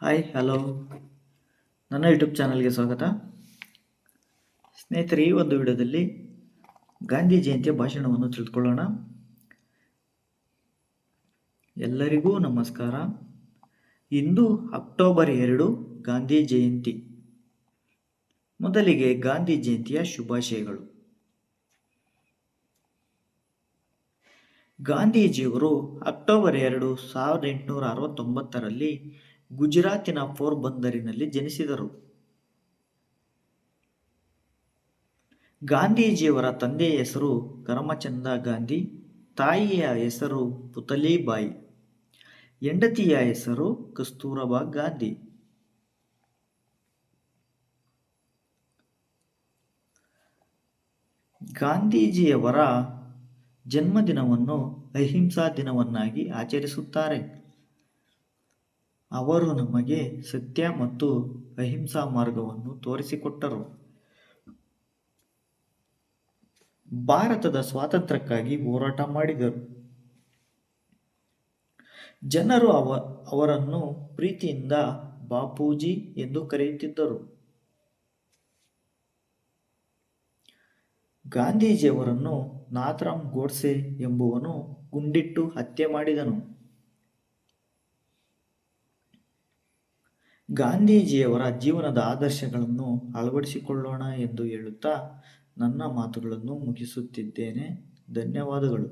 Hi hello, ನನ್ನ YouTube ಚಾನಲ್ಗೆ ಸ್ವಾಗತ. ಸ್ನೇಹಿತರೆ, ಈ ಒಂದು ವಿಡಿಯೋದಲ್ಲಿ ಗಾಂಧಿ ಜಯಂತಿಯ ಭಾಷಣವನ್ನು ತಿಳಿದುಕೊಳ್ಳೋಣ. ಎಲ್ಲರಿಗೂ ನಮಸ್ಕಾರ. ಇಂದು ಅಕ್ಟೋಬರ್ 2 ಗಾಂಧಿ ಜಯಂತಿ. ಮೊದಲಿಗೆ ಗಾಂಧಿ ಜಯಂತಿಯ ಶುಭಾಶಯಗಳು. ಗಾಂಧೀಜಿಯವರು ಅಕ್ಟೋಬರ್ 2, 1869ರಲ್ಲಿ ಗುಜರಾತಿನ ಪೋರ್ಬಂದರಿನಲ್ಲಿ ಜನಿಸಿದರು. ಗಾಂಧೀಜಿಯವರ ತಂದೆಯ ಹೆಸರು ಕರಮಚಂದ ಗಾಂಧಿ, ತಾಯಿಯ ಹೆಸರು ಪುತಲಿಬಾಯಿ, ಹೆಂಡತಿಯ ಹೆಸರು ಕಸ್ತೂರಬಾ ಗಾಂಧಿ. ಗಾಂಧೀಜಿಯವರ ಜನ್ಮದಿನವನ್ನು ಅಹಿಂಸಾ ದಿನವನ್ನಾಗಿ ಆಚರಿಸುತ್ತಾರೆ. ಅವರು ನಮಗೆ ಸತ್ಯ ಮತ್ತು ಅಹಿಂಸಾ ಮಾರ್ಗವನ್ನು ತೋರಿಸಿಕೊಟ್ಟರು. ಭಾರತದ ಸ್ವಾತಂತ್ರ್ಯಕ್ಕಾಗಿ ಹೋರಾಟ ಮಾಡಿದರು. ಜನರು ಅವರನ್ನು ಪ್ರೀತಿಯಿಂದ ಬಾಪೂಜಿ ಎಂದು ಕರೆಯುತ್ತಿದ್ದರು. ಗಾಂಧೀಜಿಯವರನ್ನು ನಾಥರಾಮ್ ಗೋಡ್ಸೆ ಎಂಬುವನು ಗುಂಡಿಟ್ಟು ಹತ್ಯೆ ಮಾಡಿದನು. ಗಾಂಧೀಜಿಯವರ ಜೀವನದ ಆದರ್ಶಗಳನ್ನು ಅಳವಡಿಸಿಕೊಳ್ಳೋಣ ಎಂದು ಹೇಳುತ್ತಾ ನನ್ನ ಮಾತುಗಳನ್ನು ಮುಗಿಸುತ್ತಿದ್ದೇನೆ. ಧನ್ಯವಾದಗಳು.